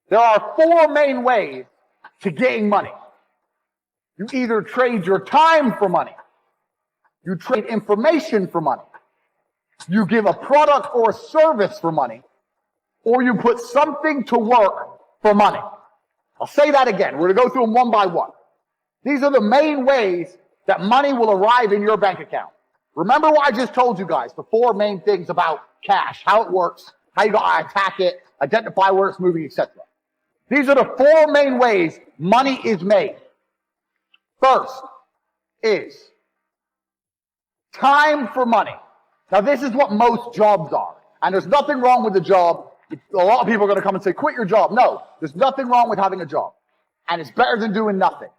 There are four main ways to getting money. You either trade your time for money, you trade information for money, you give a product or a service for money, or you put something to work for money. I'll say that again. We're going to go through them one by one. These are the main ways that money will arrive in your bank account. Remember what I just told you guys, the four main things about cash, how it works, how you gotta attack it, identify where it's moving, etc. These are the four main ways money is made. First is time for money. Now this is what most jobs are. And there's nothing wrong with the job. A lot of people are going to come and say, quit your job. No, there's nothing wrong with having a job. And it's better than doing nothing.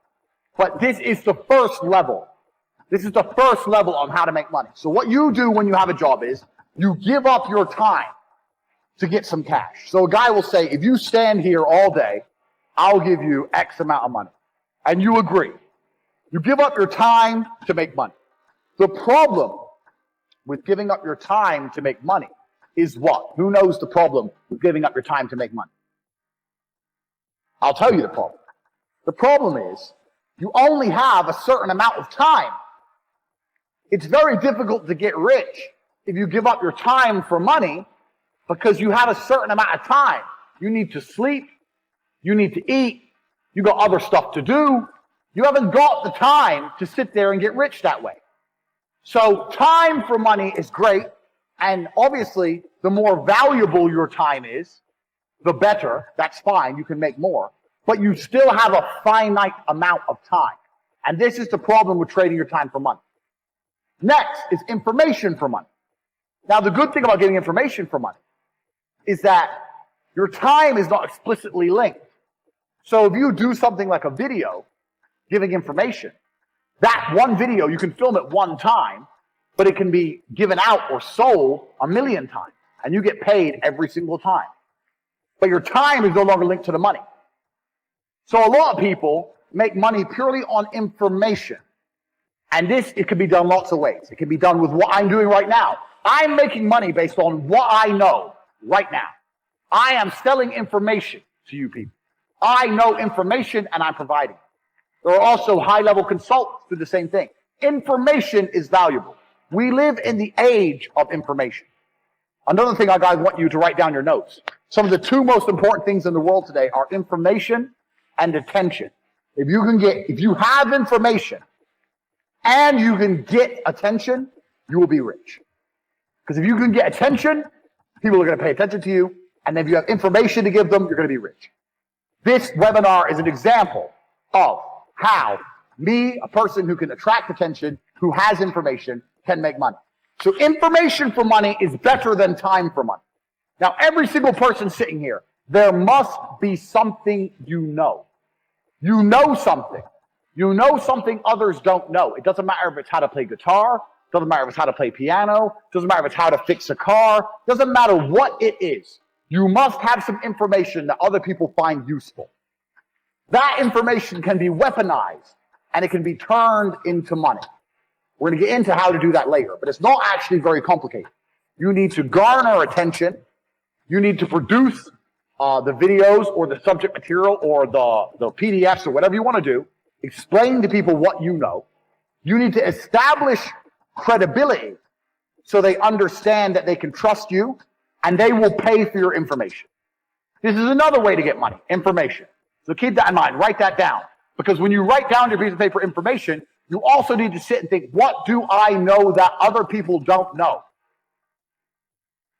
But this is the first level. This is the first level on how to make money. So what you do when you have a job is you give up your time to get some cash. So a guy will say, if you stand here all day, I'll give you X amount of money. And you agree. You give up your time to make money. The problem with giving up your time to make money is what? Who knows the problem with giving up your time to make money? I'll tell you the problem. The problem is you only have a certain amount of time. It's very difficult to get rich if you give up your time for money because you have a certain amount of time. You need to sleep. You need to eat. You got other stuff to do. You haven't got the time to sit there and get rich that way. So time for money is great. And obviously, the more valuable your time is, the better. That's fine. You can make more. But you still have a finite amount of time. And this is the problem with trading your time for money. Next is information for money. Now, the good thing about getting information for money is that your time is not explicitly linked. So if you do something like a video giving information, that one video, you can film it one time, but it can be given out or sold 1,000,000 times, and you get paid every single time. But your time is no longer linked to the money. So a lot of people make money purely on information. And this, it can be done lots of ways. It can be done with what I'm doing right now. I'm making money based on what I know right now. I am selling information to you people. I know information and I'm providing. There are also high-level consultants who do the same thing. Information is valuable. We live in the age of information. Another thing I want you to write down your notes. Some of the two most important things in the world today are information and attention. If you have information and you can get attention, you will be rich. Because if you can get attention, people are going to pay attention to you. And if you have information to give them, you're going to be rich. This webinar is an example of how me, a person who can attract attention, who has information, can make money. So information for money is better than time for money. Now, every single person sitting here, there must be something you know. You know something. You know something others don't know. It doesn't matter if it's how to play guitar. It doesn't matter if it's how to play piano. It doesn't matter if it's how to fix a car. It doesn't matter what it is. You must have some information that other people find useful. That information can be weaponized and it can be turned into money. We're going to get into how to do that later, but it's not actually very complicated. You need to garner attention. You need to produce the videos or the subject material or the PDFs or whatever you want to do. Explain to people what you know. You need to establish credibility so they understand that they can trust you and they will pay for your information. This is another way to get money, information. So keep that in mind. Write that down. Because when you write down your piece of paper information, you also need to sit and think, what do I know that other people don't know?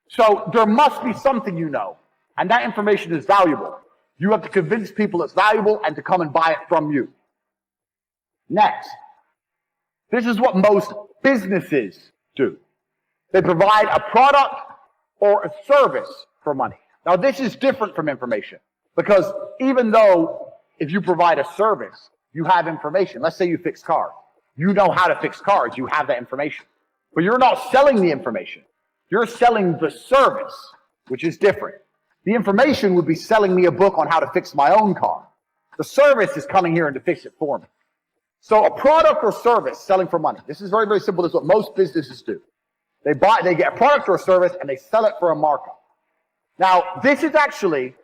So there must be something you know, and that information is valuable. You have to convince people it's valuable and to come and buy it from you. Next, this is what most businesses do. They provide a product or a service for money. Now, this is different from information because even though if you provide a service, you have information. Let's say you fix cars. You know how to fix cars. You have that information. But you're not selling the information. You're selling the service, which is different. The information would be selling me a book on how to fix my own car. The service is coming here and to fix it for me. So a product or service selling for money. This is very, very simple. This is what most businesses do. They get a product or a service and they sell it for a markup. Now, this is actually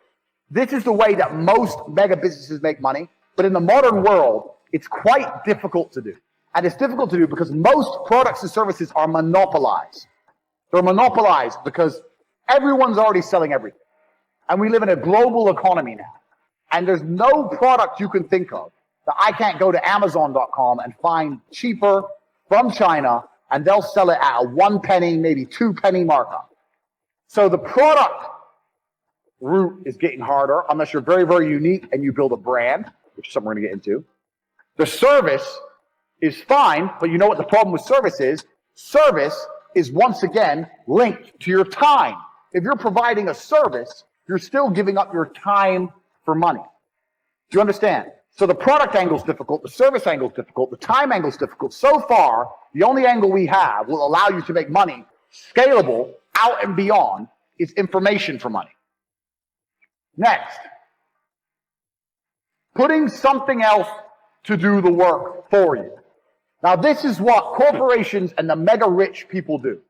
This is the way that most mega businesses make money, but in the modern world, it's quite difficult to do. And it's difficult to do because most products and services are monopolized. They're monopolized because everyone's already selling everything. And we live in a global economy now. And there's no product you can think of that I can't go to Amazon.com and find cheaper from China, and they'll sell it at a 1 penny, maybe 2 penny markup. So the product route is getting harder unless you're very, very unique and you build a brand, which is something we're going to get into. The service is fine, but you know what the problem with service is? Service is once again linked to your time. If you're providing a service, you're still giving up your time for money. Do you understand? So the product angle is difficult, the service angle is difficult, the time angle is difficult. So far, the only angle we have will allow you to make money scalable out and beyond is information for money. Next, putting something else to do the work for you. Now, this is what corporations and the mega rich people do.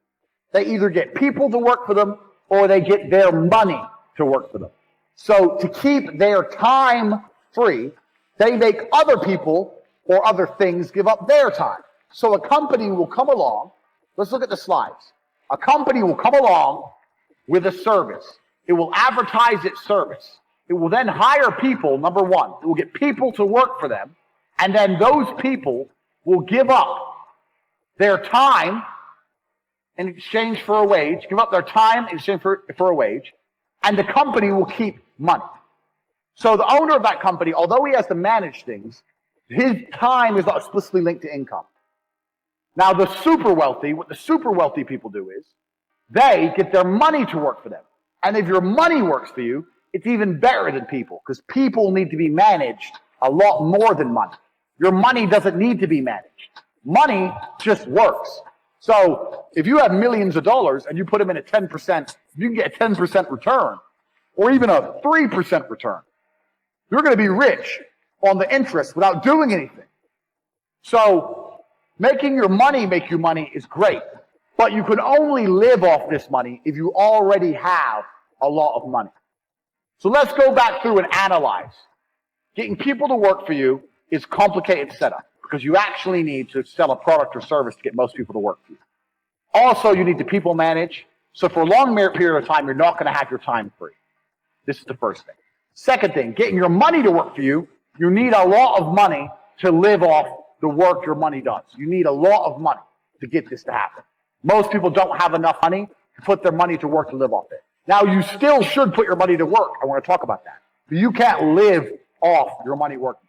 They either get people to work for them or they get their money to work for them. So to keep their time free, they make other people or other things give up their time. So a company will come along. Let's look at the slides. A company will come along with a service. It will advertise its service. It will then hire people, number one. It will get people to work for them. And then those people will give up their time in exchange for a wage, give up their time in exchange for a wage, and the company will keep money. So the owner of that company, although he has to manage things, his time is not explicitly linked to income. Now the super wealthy, what the super wealthy people do is, they get their money to work for them. And if your money works for you, it's even better than people, because people need to be managed a lot more than money. Your money doesn't need to be managed. Money just works. So if you have millions of dollars and you put them in a 10%, you can get a 10% return, or even a 3% return. You're going to be rich on the interest without doing anything. So making your money make you money is great, but you can only live off this money if you already have a lot of money. So let's go back through and analyze. Getting people to work for you is complicated setup because you actually need to sell a product or service to get most people to work for you. Also, you need to people manage. So for a long period of time, you're not going to have your time free. This is the first thing. Second thing, getting your money to work for you, you need a lot of money to live off the work your money does. You need a lot of money to get this to happen. Most people don't have enough money to put their money to work to live off it. Now, you still should put your money to work. I want to talk about that. But you can't live off your money working.